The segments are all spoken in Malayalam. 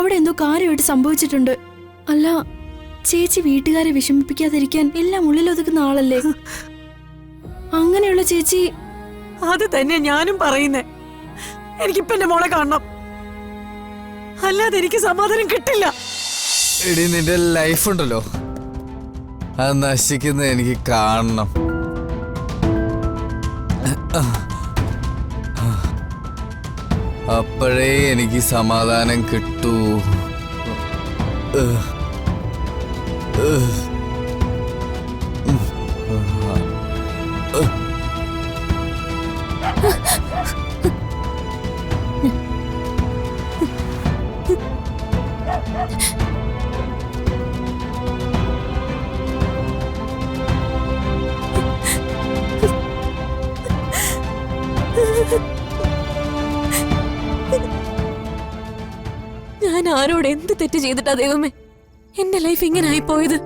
അവിടെ എന്തോ കാര്യമായിട്ട് സംഭവിച്ചിട്ടുണ്ട്. അല്ല, ചേച്ചി വീട്ടുകാരെ വിഷമിപ്പിക്കാതിരിക്കാൻ എല്ലാം ഉള്ളിലൊതുക്കുന്ന ആളല്ലേ? അങ്ങനെയുള്ള ചേച്ചി. അത് തന്നെ ഞാനും പറയുന്നേ. എനിക്കിപ്പോ എന്റെ മോളെ കാണണം, അല്ലാതെ എനിക്ക് സമാധാനം കിട്ടില്ല. എടി, നിന്റെ ലൈഫ് ഉണ്ടല്ലോ, അത് നശിക്കുന്നത് എനിക്ക് കാണണം. അപ്പോഴേ എനിക്ക് സമാധാനം കിട്ടൂ. ഞാൻ ആരോട് എന്ത് തെറ്റ് ചെയ്തിട്ടാ ദൈവമേ എന്റെ ലൈഫ് ഇങ്ങനെ ആയിപ്പോയത്?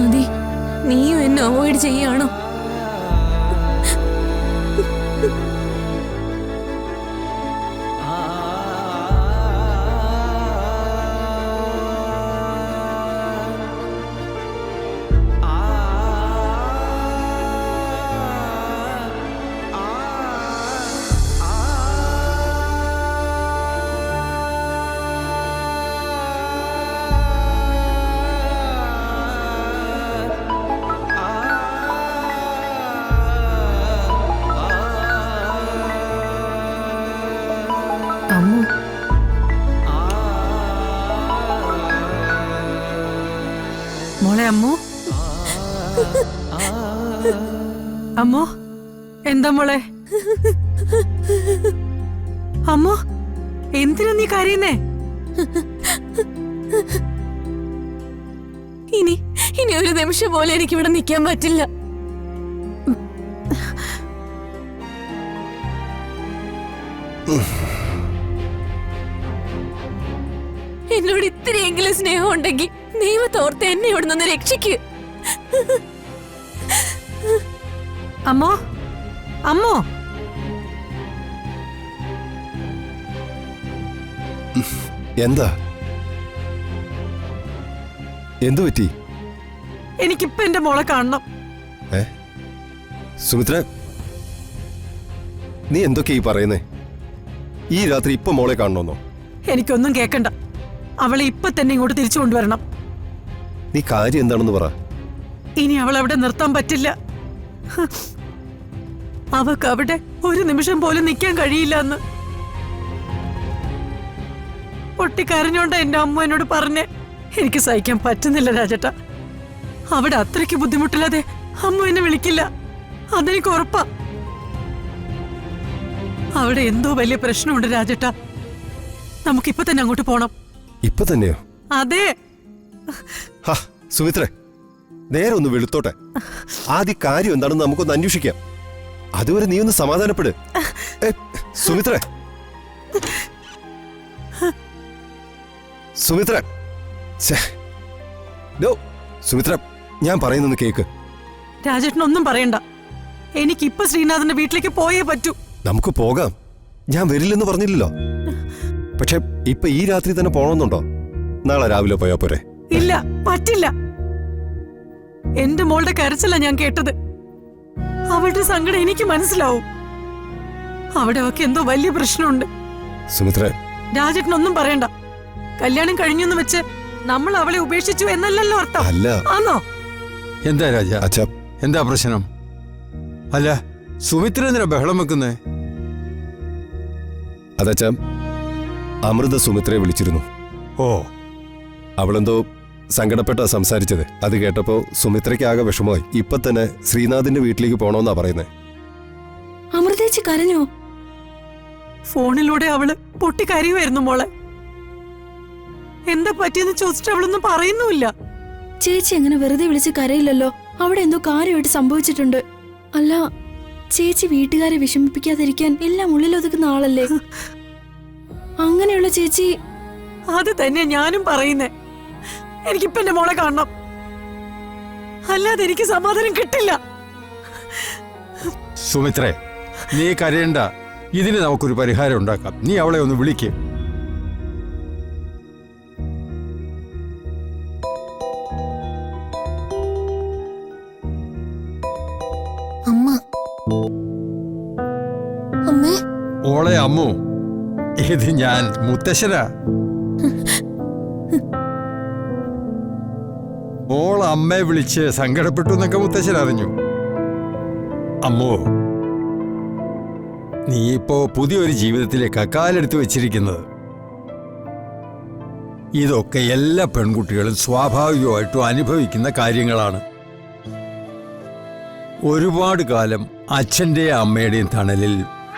അതെ, നീയും എന്നെ അവോയ്ഡ് ചെയ്യാണോ? അമ്മു, മോളെ അമ്മു, അമ്മു, എന്താ മോളെ? അമ്മു, എന്തിനാ നീ കരയുന്നേ? ഇനി ഇനി ഒരു നിമിഷം പോലെ എനിക്ക് ഇവിടെ നിൽക്കാൻ പറ്റില്ല. എന്നോട് ഇത്രയെങ്കിലും സ്നേഹം ഉണ്ടെങ്കിൽ ദൈവത്തോർത്ത് എന്നെ ഇവിടെ നിന്ന് രക്ഷിക്ക്. അമ്മോ, അമ്മോ, എന്താ? എന്തു പറ്റി? എനിക്കിപ്പോ എന്റെ മോളെ കാണണം. സുമിത്ര, നീ എന്തൊക്കെയാ ഈ പറയുന്നേ? ഈ രാത്രി ഇപ്പൊ മോളെ കാണണമെന്നോ? എനിക്കൊന്നും കേക്കണ്ട. അവളെ ഇപ്പൊ തന്നെ ഇങ്ങോട്ട് തിരിച്ചു കൊണ്ടുവരണം. നീ കാര്യം എന്താണെന്ന് പറ. ഇനി അവളവിടെ നിർത്താൻ പറ്റില്ല. അവക്ക് അവിടെ ഒരു നിമിഷം പോലും നിൽക്കാൻ കഴിയില്ല എന്ന് പൊട്ടിക്കരഞ്ഞോണ്ട എന്റെ അമ്മ എന്നോട് പറഞ്ഞേ. എനിക്ക് സഹിക്കാൻ പറ്റുന്നില്ല രാജേട്ട. അവിടെ അത്രയ്ക്ക് ബുദ്ധിമുട്ടില്ലാതെ അമ്മ എന്നെ വിളിക്കില്ല, അതെനിക്ക് ഉറപ്പാ. അവിടെ എന്തോ വലിയ പ്രശ്നമുണ്ട് രാജേട്ട. നമുക്കിപ്പൊ തന്നെ അങ്ങോട്ട് പോണം. ഇപ്പൊ തന്നെയോ? അതെ. സുമിത്രേ, നേരെ ഒന്ന് വെളുത്തോട്ടെ. ആദ്യ കാര്യം എന്താണെന്ന് നമുക്കൊന്ന് അന്വേഷിക്കാം. അതുവരെ നീ ഒന്ന് സമാധാനപ്പെട്. സുമിത്രേ, സുമിത്ര, സുമിത്ര, ഞാൻ പറയുന്നൊന്ന് കേക്ക്. രാജേട്ടനൊന്നും പറയണ്ട. എനിക്കിപ്പൊ ശ്രീനാഥന്റെ വീട്ടിലേക്ക് പോയേ പറ്റൂ. നമുക്ക് പോകാം, ഞാൻ വരില്ലെന്ന് പറഞ്ഞില്ലല്ലോ. പക്ഷെ ഇപ്പൊ ഈ രാത്രി തന്നെ പോണമെന്നുണ്ടോ? നാളെ രാവിലെ പോയാ പോരെ? ഇല്ല, പറ്റില്ല. എന്റെ മോളുടെ കരച്ചില ഞാൻ കേട്ടത്. അവളുടെ സങ്കടം എനിക്ക് മനസ്സിലാവും. അവിടെ ഒക്കെ എന്തോ വലിയ പ്രശ്നമുണ്ട്. സുമിത്ര, രാജേട്ടനൊന്നും പറയണ്ട. കല്യാണം കഴിഞ്ഞെന്ന് വെച്ച് നമ്മൾ അവളെ ഉപേക്ഷിച്ചു എന്നല്ലല്ലോ അർത്ഥം. അല്ല. ആണോ? എന്താ രാജ, അച്ഛാ, എന്താ പ്രശ്നം? അല്ല, സുമിത്ര എന്തിനാ ബഹളം വെക്കുന്നേ? അതച്ഛാ, അമൃത സുമിത്രയെ വിളിച്ചിരുന്നു. ഓ, അവളെന്തോ സങ്കടപ്പെട്ടാ സംസാരിച്ചത്. അത് കേട്ടപ്പോ സുമിത്രയ്ക്ക് ആകെ വിഷമമായി. ഇപ്പൊ തന്നെ ശ്രീനാഥിന്റെ വീട്ടിലേക്ക് പോണോന്നാ പറയുന്നേ. അമൃതേച്ചി കരഞ്ഞോ? ഫോണിലൂടെ അവള് പൊട്ടിക്കരയുമായിരുന്നു മോളെ. എന്താ പറ്റിയെന്ന് ചോദിച്ചിട്ട് അവളൊന്നും പറയുന്നുമില്ല. ചേച്ചി അങ്ങനെ വെറുതെ വിളിച്ച് കരയില്ലല്ലോ. അവിടെ എന്തോ കാര്യമായിട്ട് സംഭവിച്ചിട്ടുണ്ട്. അല്ല, ചേച്ചി വീട്ടുകാരെ വിഷമിപ്പിക്കാതിരിക്കാൻ എല്ലാം ഉള്ളിലൊതുക്കുന്ന ആളല്ലേ? അങ്ങനെയുള്ള ചേച്ചി. അത് തന്നെ ഞാനും പറയുന്നേ. എനിക്കിപ്പോ എന്റെ മോളെ കാണണം, അല്ലാതെ എനിക്ക് സമാധാനം കിട്ടില്ല. സുമിത്രേ, നീ കരയണ്ട. ഇതിന് നമുക്കൊരു പരിഹാരം ഉണ്ടാക്കാം. നീ അവളെ ഒന്ന് വിളിക്ക്. ഓളെ അമ്മു, ഇത് ഞാൻ മുത്തശ്ശനാ. ഓൾ അമ്മയെ വിളിച്ച് സങ്കടപ്പെട്ടു എന്നൊക്കെ മുത്തശ്ശൻ അറിഞ്ഞു. അമ്മോ, നീ ഇപ്പോ പുതിയൊരു ജീവിതത്തിലേക്ക് കാലെടുത്ത് വെച്ചിരിക്കുന്നത്. ഇതൊക്കെ എല്ലാ പെൺകുട്ടികളും സ്വാഭാവികമായിട്ടും അനുഭവിക്കുന്ന കാര്യങ്ങളാണ്. ഒരുപാട് കാലം അച്ഛൻ്റെയും അമ്മയുടെയും തണലിൽ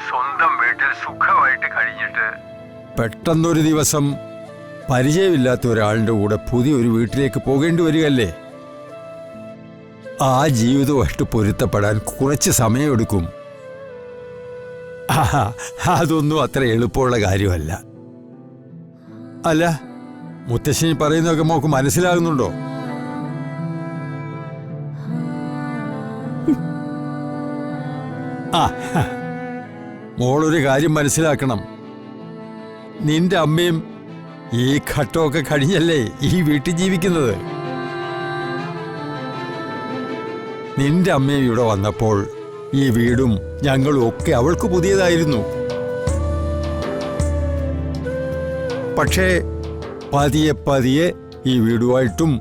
സ്വന്തം വീട്ടിൽ സുഖമായിട്ട് കഴിഞ്ഞിട്ട് പെട്ടെന്നൊരു ദിവസം പരിചയമില്ലാത്ത ഒരാളുടെ കൂടെ പുതിയൊരു വീട്ടിലേക്ക് പോകേണ്ടി വരികയല്ലേ? ആ ജീവിതമായിട്ട് പൊരുത്തപ്പെടാൻ കുറച്ച് സമയമെടുക്കും. അതൊന്നും അത്ര എളുപ്പമുള്ള കാര്യമല്ല. അല്ല, മുത്തശ്ശി പറയുന്നതൊക്കെ മോക്ക് മനസ്സിലാകുന്നുണ്ടോ? മോളൊരു കാര്യം മനസ്സിലാക്കണം. നിന്റെ അമ്മയും ഈ ഘട്ടമൊക്കെ കഴിഞ്ഞല്ലേ ഈ വീട്ടിൽ ജീവിക്കുന്നത്. നിന്റെ അമ്മയും ഇവിടെ വന്നപ്പോൾ ഈ വീടും ഞങ്ങളും ഒക്കെ അവൾക്ക് പുതിയതായിരുന്നു. പക്ഷേ പതിയെ പതിയെ ഈ വീടുമായിട്ടും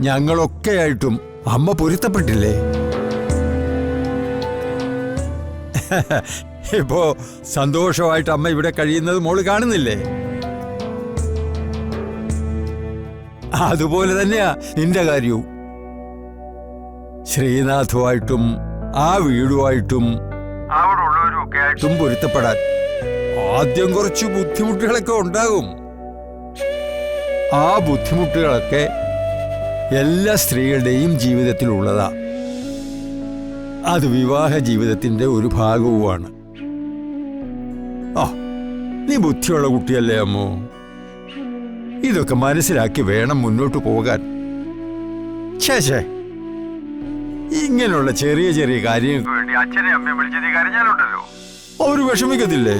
ഞങ്ങളൊക്കെയായിട്ടും അമ്മ പൊരുത്തപ്പെട്ടില്ലേ? ഇപ്പോ സന്തോഷമായിട്ട് അമ്മ ഇവിടെ കഴിയുന്നത് മോള് കാണുന്നില്ലേ? അതുപോലെ തന്നെയാ നിന്റെ കാര്യവും. ശ്രീനാഥുമായിട്ടും ആ വീടുമായിട്ടും അവിടെ ഉള്ളവരൊക്കെ ആയിട്ടും പൊരുത്തപ്പെടാൻ ആദ്യം കുറച്ച് ബുദ്ധിമുട്ടുകളൊക്കെ ഉണ്ടാകും. ആ ബുദ്ധിമുട്ടുകളൊക്കെ എല്ലാ സ്ത്രീകളുടെയും ജീവിതത്തിലുള്ളതാ. അത് വിവാഹ ജീവിതത്തിന്റെ ഒരു ഭാഗവുമാണ്. നീ ബുദ്ധിയുള്ള കുട്ടിയല്ലേ അമ്മോ? ഇതൊക്കെ മനസ്സിലാക്കി വേണം മുന്നോട്ട് പോകാൻ. ശേ, ഇങ്ങനെയുള്ള ചെറിയ ചെറിയ കാര്യങ്ങൾക്ക് വേണ്ടി അച്ഛനെ അമ്മയെ വിളിച്ച് നീ കരഞ്ഞാലുണ്ടല്ലോ, അവര് വിഷമിക്കത്തില്ലേ?